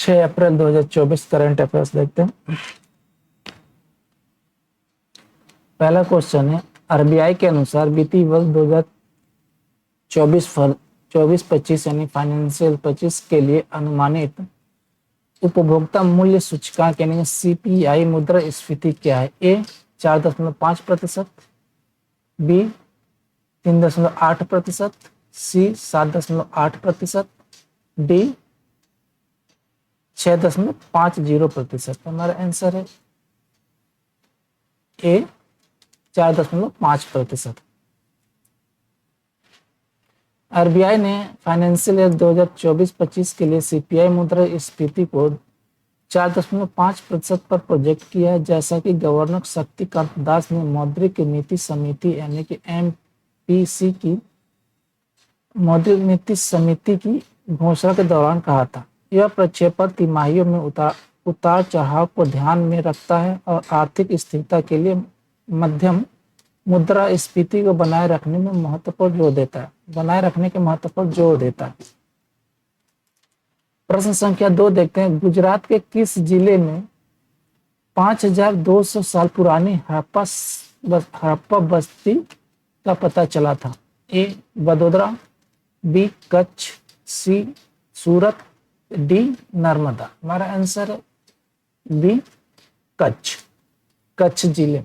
6 अप्रैल 2024 current affairs देखते हैं। पहला क्वेश्चन है, आरबीआई के अनुसार वित्तीय वर्ष 2024-25 यानी फाइनेंशियल 25 के लिए अनुमानित उपभोक्ता मूल्य सूचकांक यानी सीपीआई मुद्रास्फीति क्या है? ए 4.5%, बी 3.8%, सी 7.8%, डी 6.50%। हमारा आंसर है ए 4.5%। आरबीआई ने फाइनेंशियल ईयर 2024-25 के लिए सीपीआई मुद्रास्फीति को 4.5% पर प्रोजेक्ट किया है, जैसा कि गवर्नर शक्तिकांत दास ने मौद्रिक नीति समिति यानी कि एमपीसी की मौद्रिक नीति समिति की घोषणा के दौरान कहा था। यह प्रक्षेपण तिमाहियों में उतार चढ़ाव को ध्यान में रखता है और आर्थिक स्थिरता के लिए मध्यम मुद्रास्फीति को बनाए रखने के महत्व पर जोर देता है। प्रश्न संख्या 2 देखते हैं, गुजरात के किस जिले में 5200 साल पुरानी हड़प्पा बस्ती का पता चला था? ए वडोदरा, बी कच्छ, सी सूरत, डी नर्मदा। हमारा आंसर है बी कच्छ जिले।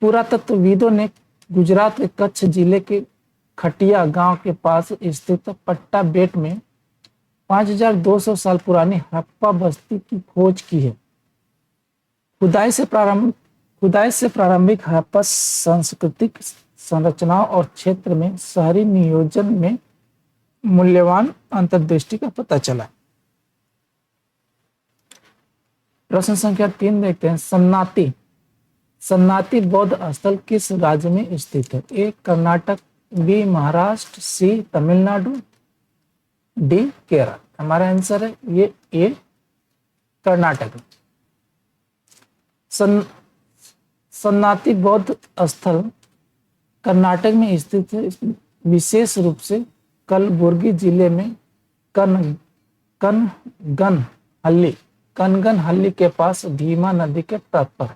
पुरातत्वविदों ने गुजरात के कच्छ जिले के खटिया गांव के पास स्थित पट्टा बेट में 5200 साल पुरानी हड़प्पा बस्ती की खोज की है। खुदाई से प्रारंभिक हड़प्पा सांस्कृतिक संरचनाओं और क्षेत्र में शहरी नियोजन में मूल्यवान अंतर्दृष्टि का पता चला। प्रश्न संख्या 3 देखते हैं, सन्नाती बौद्ध स्थल किस राज्य में स्थित है? ए कर्नाटक, बी महाराष्ट्र, सी तमिलनाडु, डी केरल। हमारा आंसर है ये ए कर्नाटक। सन्नाती बौद्ध स्थल कर्नाटक में स्थित है, विशेष रूप से कलबुर्गी जिले में कनगनहल्ली के पास भीमा नदी के तट पर।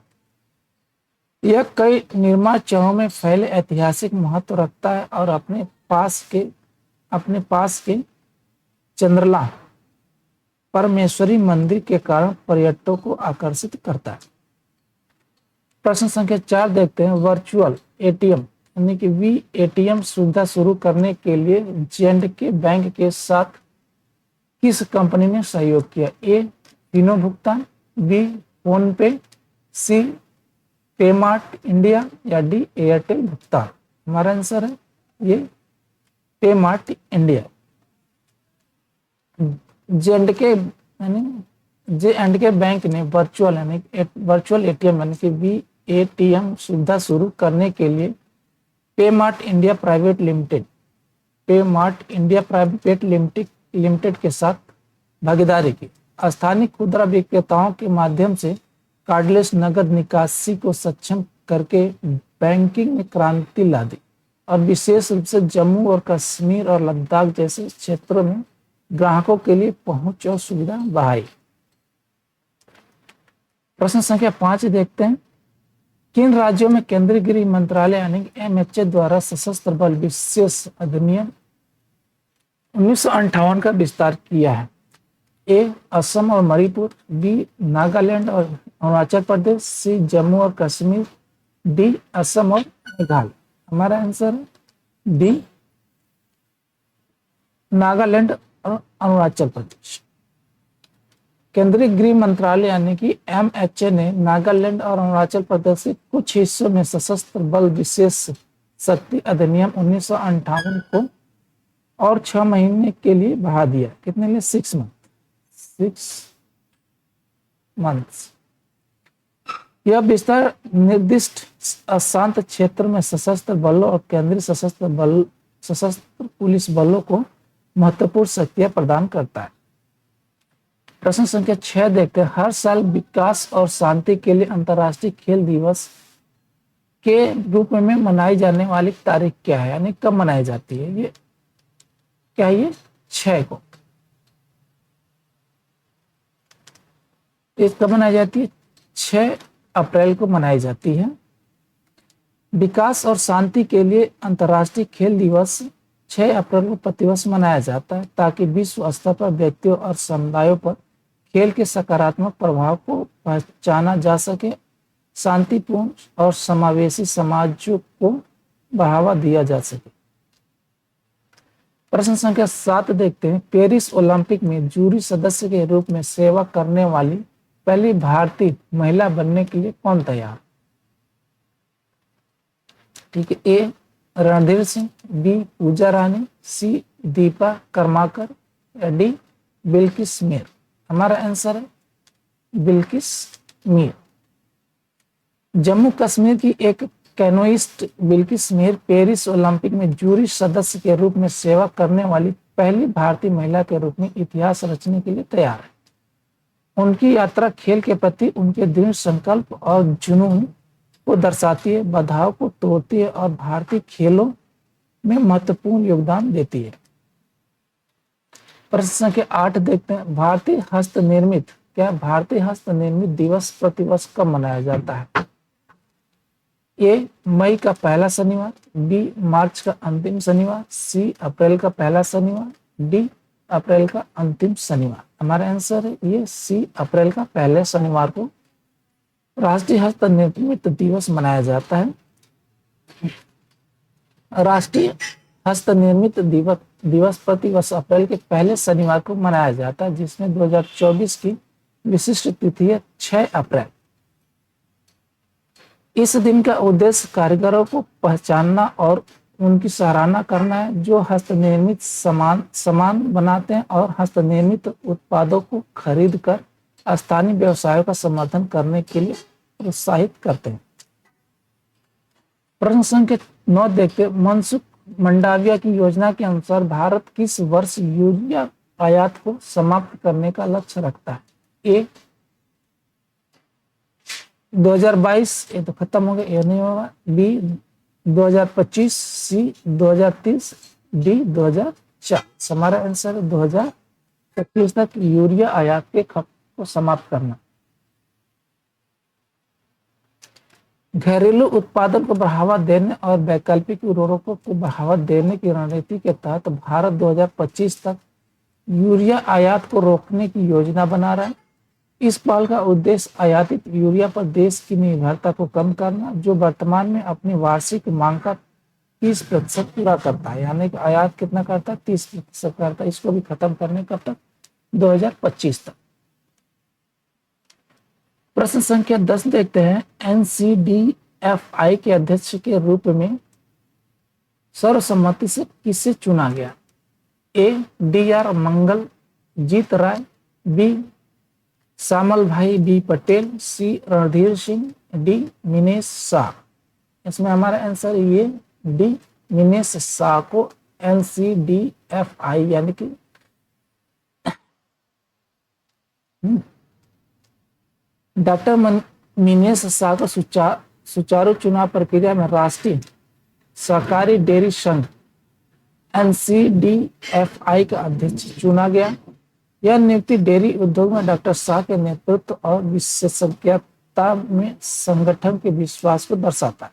यह कई निर्माण चरों में फैले ऐतिहासिक महत्व रखता है और अपने पास के चंद्रला परमेश्वरी मंदिर के कारण पर्यटकों को आकर्षित करता है। प्रश्न संख्या 4 देखते हैं, वर्चुअल एटीएम यानी कि वीएटीएम सुविधा शुरू करने के लिए J&K बैंक के साथ किस कंपनी ने सहयोग किया? ए फिनो भुगतान, बी फोन पे, सी पेमार्ट इंडिया या डी एयरटेल भुगतान। हमारा आंसर है ये पेमार्ट इंडिया। J&K बैंक ने वर्चुअल एटीएम यानी कि वीएटीएम सुविधा शुरू करने के लिए पेमार्ट इंडिया प्राइवेट लिमिटेड के साथ भागीदारी की। स्थानीय खुदरा विक्रेताओं के माध्यम से कार्डलेस नगद निकासी को सक्षम करके बैंकिंग में क्रांति ला दी और विशेष रूप से जम्मू और कश्मीर और लद्दाख जैसे क्षेत्रों में ग्राहकों के लिए पहुंच और सुविधा बढ़ाई। प्रश्न संख्या 5 देखते हैं, किन राज्यों में केंद्रीय गृह मंत्रालय यानी एमएचए द्वारा सशस्त्र बल विशेष अधिनियम 1958 का विस्तार किया है? ए असम और मणिपुर, बी नागालैंड और अरुणाचल प्रदेश, सी जम्मू और कश्मीर, डी असम और मेघालय। हमारा आंसर है डी नागालैंड और अरुणाचल प्रदेश। केंद्रीय गृह मंत्रालय यानी कि एमएचए ने नागालैंड और अरुणाचल प्रदेश के कुछ हिस्सों में सशस्त्र बल विशेष शक्ति अधिनियम 1958 को और 6 महीने के लिए बढ़ा दिया। कितने लिए? 6 मंथ्स। यह विस्तार निर्दिष्ट अशांत क्षेत्र में सशस्त्र बलों और केंद्रीय सशस्त्र पुलिस बलों को महत्वपूर्ण शक्तियां प्रदान करता है। प्रश्न संख्या 6 देखते हैं, हर साल विकास और शांति के लिए अंतर्राष्ट्रीय खेल दिवस के रूप में मनाई जाने वाली तारीख क्या है, यानी कब मनाई जाती है? ये क्या है? ये 6 को। इस कब मनाई जाती है? 6 अप्रैल को मनाई जाती है। विकास और शांति के लिए अंतर्राष्ट्रीय खेल दिवस 6 अप्रैल को प्रतिवर्ष मनाया जाता है ताकि विश्व स्तर पर व्यक्तियों और समुदायों पर खेल के सकारात्मक प्रभाव को पहचाना जा सके, शांतिपूर्ण और समावेशी समाजों को बढ़ावा दिया जा सके। प्रश्न संख्या 7 देखते हैं। पेरिस ओलंपिक में जूरी सदस्य के रूप में सेवा करने वाली पहली भारतीय महिला बनने के लिए कौन तैयार? ठीक है, ए रणधीर सिंह, बी पूजा रानी, सी दीपा कर्माकर, या डी बिल्किस मीर। हमारा आंसर है बिल्किस मीर। जम्मू कश्मीर की एक canoeist Bilkis Mir Paris Olympic में जूरी सदस्य के रूप में सेवा करने वाली पहली भारतीय महिला के रूप में इतिहास रचने के लिए तैयार है। उनकी यात्रा खेल के प्रति उनके दृढ़ संकल्प और जुनून को दर्शाती है, बाधाओं को तोड़ती है और भारतीय खेलों में महत्वपूर्ण योगदान देती है। प्रश्न संख्या 8 देखते हैं। भारतीय हस्तनिर्मित दिवस प्रतिवर्ष कब मनाया जाता है? ए मई का पहला शनिवार, बी मार्च का अंतिम शनिवार, सी अप्रैल का पहला शनिवार, डी अप्रैल का अंतिम शनिवार। हमारा आंसर है ये सी अप्रैल का पहले शनिवार को राष्ट्रीय हस्तनिर्मित दिवस मनाया जाता है। राष्ट्रीय हस्तनिर्मित दिवस प्रतिवर्ष अप्रैल के पहले शनिवार को मनाया जाता है, जिसमें 2024 की विशिष्ट तिथि है 6 अप्रैल। इस दिन का उद्देश्य कारीगरों को पहचानना और उनकी सराहना करना है जो हस्तनिर्मित सामान बनाते हैं और हस्तनिर्मित उत्पादों को खरीद कर स्थानीय व्यवसायों का समर्थन करने के लिए प्रोत्साहित करते हैं। प्रश्न संख्या 9 देखते हैं। मनसुख मंडाविया की योजना के अनुसार भारत किस वर्ष यूरिया आयात को समाप्त करने का लक्ष्य रखता है? ए 2022, ये तो खत्म हो गया, ये नहीं होगा। बी 2025, सी 2030, डी 2040। हमारा आंसर है 2025 तक यूरिया आयात के खप को समाप्त करना। घरेलू उत्पादन को बढ़ावा देने और वैकल्पिक उर्वरकों को बढ़ावा देने की रणनीति के तहत भारत 2025 तक यूरिया आयात को रोकने की योजना बना रहा है। इस पहल का उद्देश्य आयातित यूरिया पर देश की निर्भरता को कम करना, जो वर्तमान में अपनी वार्षिक मांग का 30% पूरा करता है। यानी कि आयात कितना करता है? 30% करता है। इसको भी खत्म करने कब तक? 2025 तक। प्रश्न संख्या 10 देखते हैं। NCDFI के अध्यक्ष के रूप में सर्वसम्मति से किसे चुना गया? ए DR मंगलजीत राय, बी श्यामल भाई बी पटेल, सी रणधीर सिंह, डी मिनेश शाह। इसमें हमारा आंसर ये डी मिनेश शाह को NCDFI यानी कि डॉक्टर मिनेश शाह को सुचारू चुनाव प्रक्रिया में राष्ट्रीय सहकारी डेयरी संघ NCDFI का अध्यक्ष चुना गया। यह नियुक्ति डेयरी उद्योग में डॉक्टर शाह के नेतृत्व और विशेषज्ञता में संगठन के विश्वास को दर्शाता है।